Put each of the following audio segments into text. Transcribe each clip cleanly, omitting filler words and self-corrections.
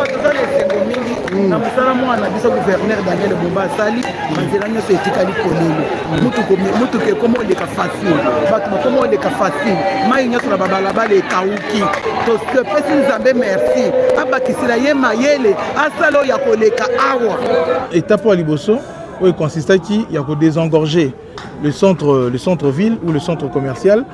tozali esengo mingi na mosala mwana biso gouverneur Daniel Bumba asali banzela nyonso etikali polele mutuka ekoma oleka facile bato bakoma oleka facile mai nyonso na babalabala ekauki topesi nzambe merci abakisila ye mayele asala oyo ya koleka awa. Étape à liboso où il consistait qu'il y a désengorger le centre-ville ou le centre commercial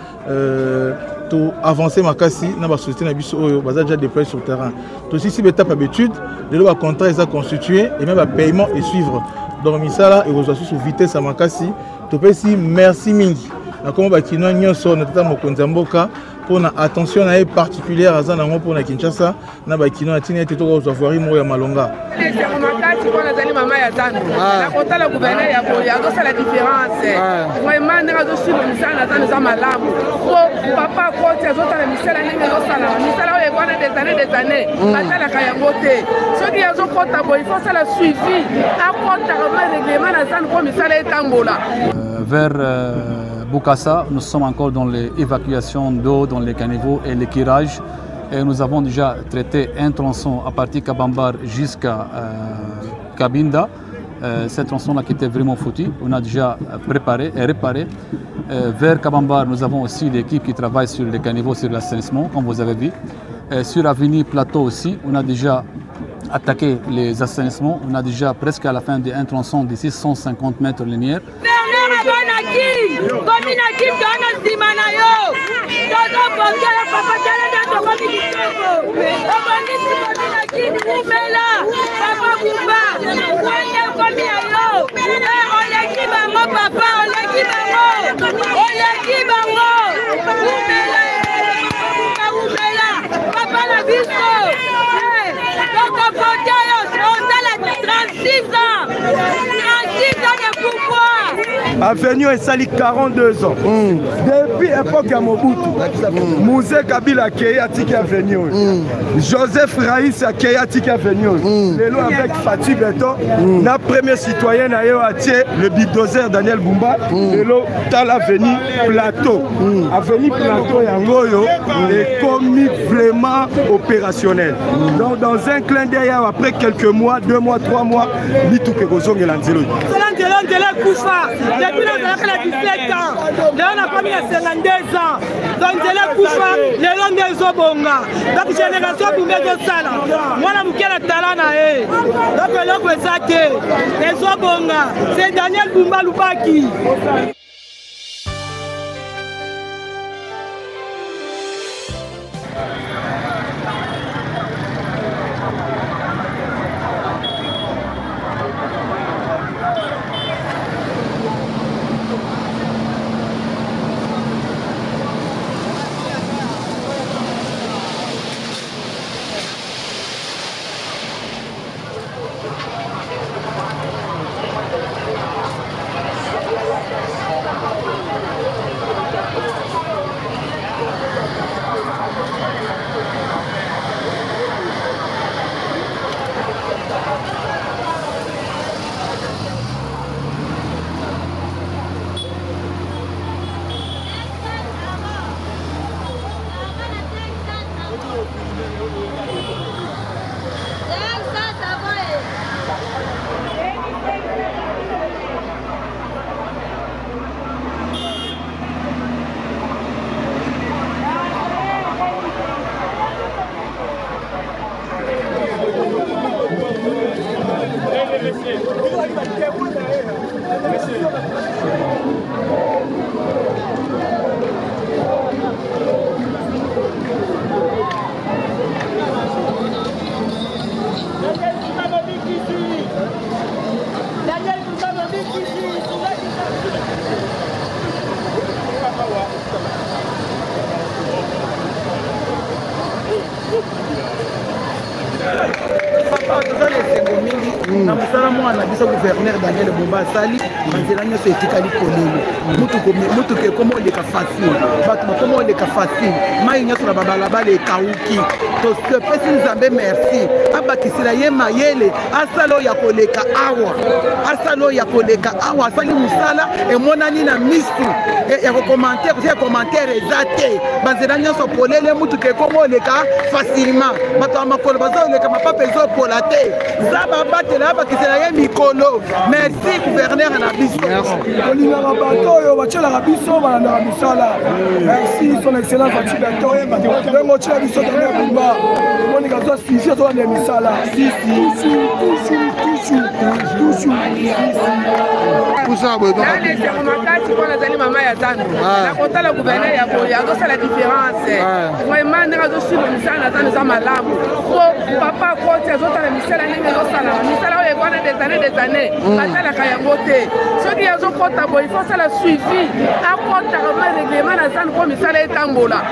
pour avancer ma cassi dans la société déjà déployé sur le terrain. Tout aussi, si étape d'habitude, le contrat est constitué et même le paiement est suivre. Donc, ça et vous avez sous vitesse à ma cassi. Tout aussi, merci mingi. Comme on a une sur notre temps pour une attention particulière à Zanango pour Kinshasa, na bakino atina été to aux avoiries mo ya malonga. C'est makati kwa nazali mama ya Zanu. Na kota la gouverneur ya Boya, donc c'est la différence. Vraiment na zo suivre misala na Zanu za malamu. Papa koti azota na misala ninga zo sala. Misala oyo ekwana des années. Batala kaya mote. Soki azo kota bo il faut ça la suivi. Akota vraiment règlement na Zanu ko misala etambola. Vers Bukassa, nous sommes encore dans l'évacuation d'eau, dans les caniveaux et les kirages. Et nous avons déjà traité un tronçon à partir de Kabambar jusqu'à Kabinda. Cette tronçon-là qui était vraiment foutu, on a déjà préparé et réparé. Vers Kabambar, nous avons aussi l'équipe qui travaille sur les caniveaux, sur l'assainissement, comme vous avez vu. Sur l'avenue Plateau aussi, on a déjà attaqué les assainissements. On a déjà presque à la fin d'un tronçon de 650 mètres linéaires. Avenue et sali 42 ans. Depuis l'époque à Mobutu, Mouzé Kabila qui a tiki Avenue. Joseph Raïs qui a tiki Avenue. Lélo avec Fatih Beto, la première citoyenne a le bulldozer Daniel Bumba. Lélo dans l'avenue Plateau. Avenue Plateau Yangoyo est commis vraiment opérationnel. Donc dans un clin d'œil après quelques mois, 2 mois, 3 mois, ni tout que Gozong et Lanzelo. Depuis on a 17 ans, là on a commis à 52 ans. Donc c'est là Koufa, les longs des Obonga. Donc génération pour mettre ça là. Moi la mouké la talana eh. Donc là que ça que les Obonga, c'est Daniel Bumba Lubaki. biso gouverneur Daniel Bumba asali banzela nyonso etikali polele mutu ke komo oleka facile bato bakomo oleka facile mai nyonso na babalabala ekauki topesi nzambe merci abakisela ye mayele asala oyo ya koleka awa asali mosala emonani na misu ya kokomantere eza te banzela nyonso polele mutu ke komo oleka facilement bato ya makolo bazoleka mapapa ezopola te za babatela abakisela ye mikolo merci gouverneur na biso olingaka bato oyo batielaka biso balandaka misala merci son excellence Fatou Beto ndenge otiela biso Daniel Bumba omonika zo sisi ozolanda misala makasi mpo nazali mama ya zando nakotala gouverneur ya boye azosala différence vraiment ndenge azosuivre misala na zando eza malamu po papa akoti azotala misala ndenge ezosalama misala oyo ekwana des années batalaka yango te soki azokota boye ifo osala suivi akotaka ma règlement na zando mpo misala etambola.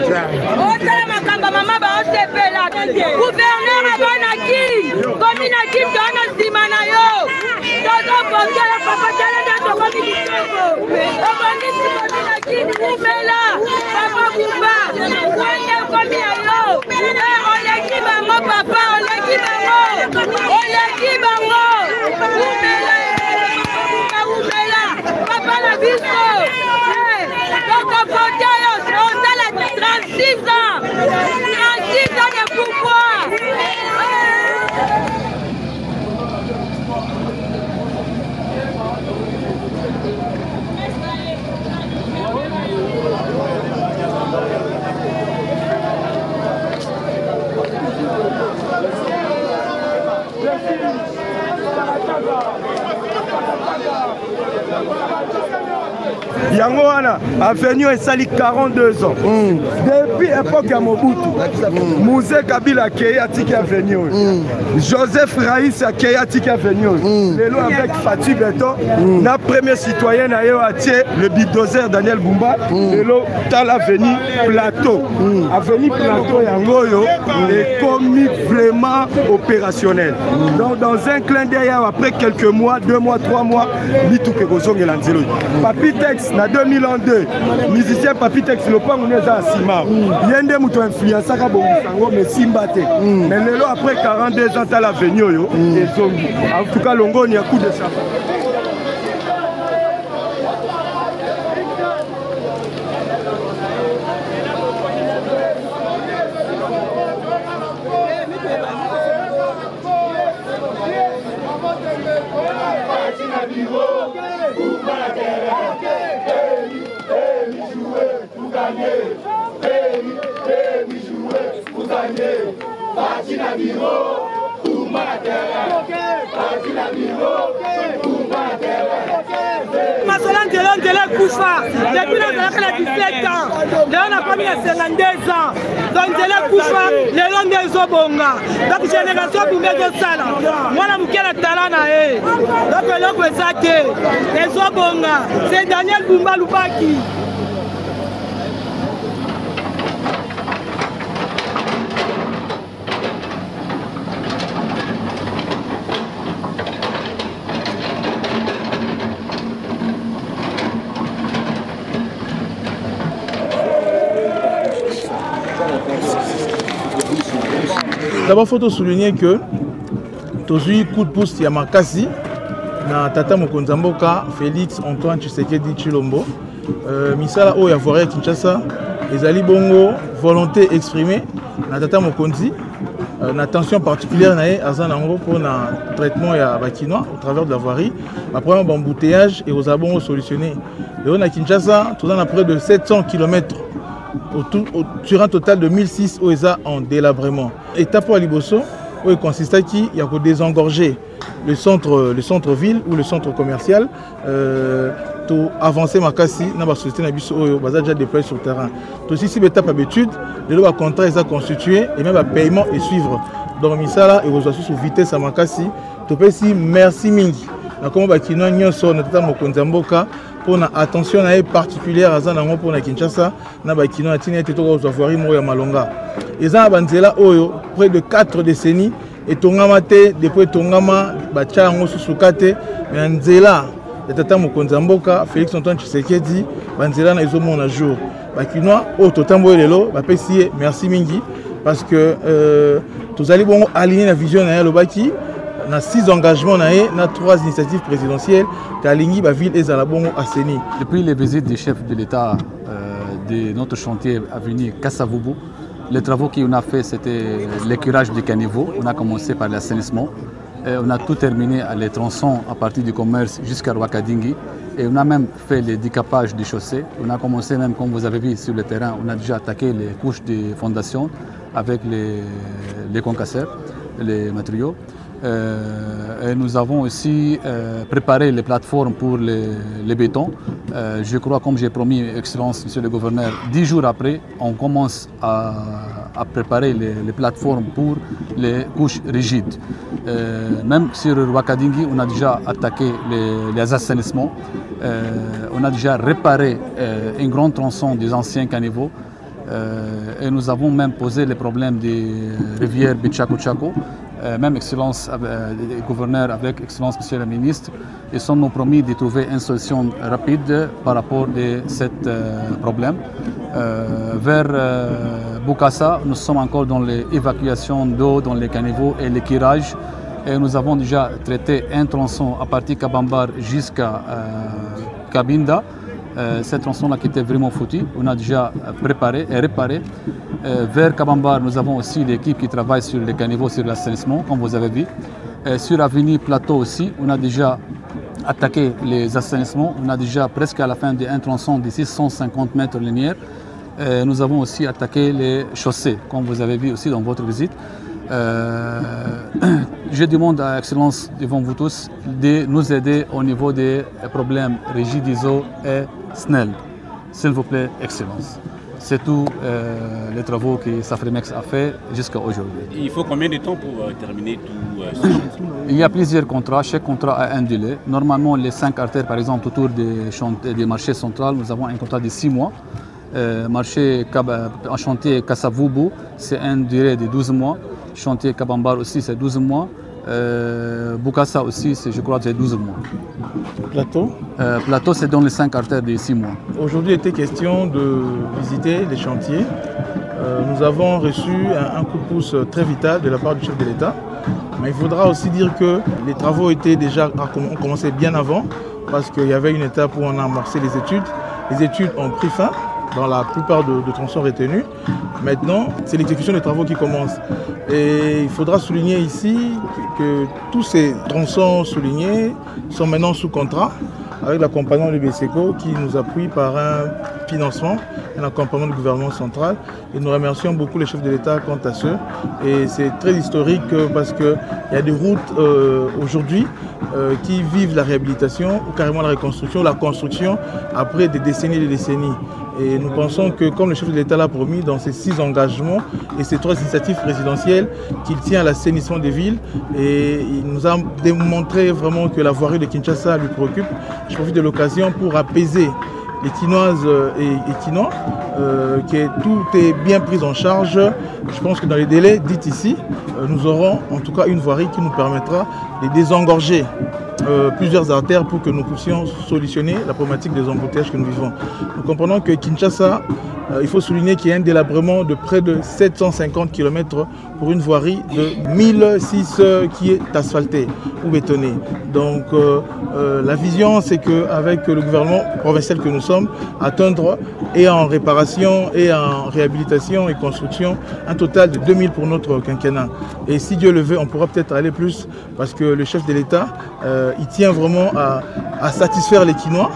osala makambo mama baosepela gouverneur abonaki kominaki toana nsima na yo tozobongela papa talenda tokomi lisoko obongisi kominaki kumela papa Bumba wende komi ya yo oleki bango papa oleki bango umela papa na biso tokovote yo osala 36 ans de pouvoir. yango wana avenue esali 42 ans depuis époque ya Mobutu Mzee Kabila akei atiki avenue oyo Joseph Raïs akei atiki avenue oyo lelo avec Fatou Beto na premier citoyen na yo atie le bulldozer Daniel Bumba lelo tala avenue Plateau yango oyo ekomi vraiment opérationnel donc dans un clin d'œil après quelques mois 2 mois 3 mois bituke kozongela nzelo Papitex na 2002 musicien Papitex lopango neza asima yende muto influençaka bongisango mais simba te mais lelo après 42 ans à l'avenir yo ezongi en tout cas longoni ya coup de chapeau. Ndele kufa depuis nazalaka na 17 ans lelo nakomi na 52 ans donc ndele kufa lelo nde ezobonga donc génération Bumba ezosala mwana moke na tala na ye donc eloko eza te ezobonga c'est Daniel Bumba Lubaki. D'abord, il faut souligner que tous les coups de pouce ya makasi na tata Mokonzamboka Félix Antoine Tshisekedi Tshilombo misala oyo ya Voirie Kinshasa ezali bongo volonté exprimée na tata mokonzi une attention particulière à Zanango pour le traitement et à Bakinois au travers de la voirie. Après un embouteillage et aux abons solutionner. Et on a Kinshasa, tout en près de 700 km sur un total de 1006 OESA en délabrement. Étape pour Liboso, où il consiste à qui il y a que désengorger le centre-ville ou le centre commercial. Tout avancer Makassi, n'a pas société n'a biso oyo baza déjà déployé sur le terrain. Tout aussi si étape habitude, les lois contrats est constitué et même à paiement et suivre. Donc misala et aux sous vitesse à Makassi, tout peut si merci mingi. Na comme bakino nyonso na tata mokonzi mboka pour na attention na particulière à Zanango pour na Kinshasa na bakino na tina te to aux avoiries mo ya malonga. Et za banzela oyo près de 4 décennies et tongama te depuis tongama bacha ngo susukate mais nzela Tata Mokonzi Mboka, Félix Antoine Tshisekedi, Banzela na izo mona jour. Bakinois au totambo lelo, ba pesier merci mingi parce que tous allez bon aligner la vision na le baki na 6 engagements na 3 initiatives présidentielles qu'aligner ba ville ezala bongo aseni. Depuis les visites des chefs de l'État de notre chantier à venir Kassavubu, les travaux qu'on a fait c'était l'écurage du caniveau, on a commencé par l'assainissement. On a tout terminé à les tronçons à partir du commerce jusqu'à Rwakadingi et on a même fait les décapages des chaussées. On a commencé même, comme vous avez vu sur le terrain, on a déjà attaqué les couches de fondation avec les concasseurs, les matériaux. Et nous avons aussi préparé les plateformes pour les bétons. Je crois, comme j'ai promis, Excellence, Monsieur le Gouverneur, 10 jours après, on commence à préparer les plateformes pour les couches rigides. Même sur Rwakadingi, on a déjà attaqué les assainissements. On a déjà réparé un grand tronçon des anciens caniveaux. Et nous avons même posé les problèmes des rivières Bichako-Chako. Même Excellence, gouverneur avec Excellence, Monsieur le Ministre, ils sont nous promis de trouver une solution rapide par rapport à ce problème. Vers Bukassa, nous sommes encore dans l'évacuation d'eau dans les caniveaux et les kirages. Et nous avons déjà traité un tronçon à partir de Kabambar jusqu'à Kabinda. Cette tronçon-là qui était vraiment foutu, on a déjà préparé et réparé. Vers Kabambar, nous avons aussi l'équipe qui travaille sur les caniveaux, sur l'assainissement, comme vous avez vu. Sur l'avenue Plateau aussi, on a déjà attaqué les assainissements. On a déjà presque à la fin d'un tronçon de 650 mètres linéaires. Nous avons aussi attaqué les chaussées, comme vous avez vu aussi dans votre visite. Je demande à Excellence devant vous tous de nous aider au niveau des problèmes Rigidiso et SNEL. S'il vous plaît, Excellence. C'est tout les travaux que Safrimex a fait jusqu'à aujourd'hui. Il faut combien de temps pour terminer tout ce chantier? Il y a plusieurs contrats, chaque contrat a un délai. Normalement, les 5 artères, par exemple, autour des marchés centraux, nous avons un contrat de 6 mois. Marché en chantier Kassavubu, c'est un durée de 12 mois. Chantier Kabambar aussi, c'est 12 mois. Bukassa aussi, je crois que c'est 12 mois. Plateau Plateau, c'est dans les 5 artères de 6 mois. Aujourd'hui, il était question de visiter les chantiers. Nous avons reçu un coup de pouce très vital de la part du chef de l'État. Mais il faudra aussi dire que les travaux étaient déjà commencé bien avant, parce qu'il y avait une étape où on a amorcé les études. Les études ont pris fin dans la plupart de tronçons retenus. Maintenant, c'est l'exécution des travaux qui commence. Et il faudra souligner ici que tous ces tronçons soulignés sont maintenant sous contrat avec l'accompagnement du BCECO qui nous appuie par un financement, un accompagnement du gouvernement central. Et nous remercions beaucoup les chefs de l'État quant à ce. Et c'est très historique parce qu'il y a des routes aujourd'hui qui vivent la réhabilitation ou carrément la reconstruction, la construction après des décennies et des décennies. Et nous pensons que comme le chef de l'État l'a promis dans ses 6 engagements et ses 3 initiatives présidentielles, qu'il tient à l'assainissement des villes et il nous a démontré vraiment que la voirie de Kinshasa lui préoccupe. Je profite de l'occasion pour apaiser les Kinoises et Kinois, que tout est bien pris en charge. Je pense que dans les délais dits ici, nous aurons en tout cas une voirie qui nous permettra de désengorger plusieurs artères pour que nous puissions solutionner la problématique des embouteillages que nous vivons. Nous comprenons que Kinshasa il faut souligner qu'il y a un délabrement de près de 750 km pour une voirie de 1006 qui est asphaltée ou bétonnée. Donc la vision, c'est qu'avec le gouvernement provincial que nous sommes, atteindre et en réparation et en réhabilitation et construction un total de 2000 pour notre quinquennat. Et si Dieu le veut, on pourra peut-être aller plus parce que le chef de l'État, il tient vraiment à satisfaire les Quinois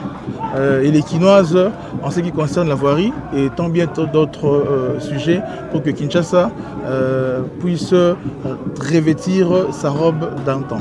et les Quinoises en ce qui concerne la voirie et tant bien d'autres sujets pour que Kinshasa puisse revêtir sa robe d'antan.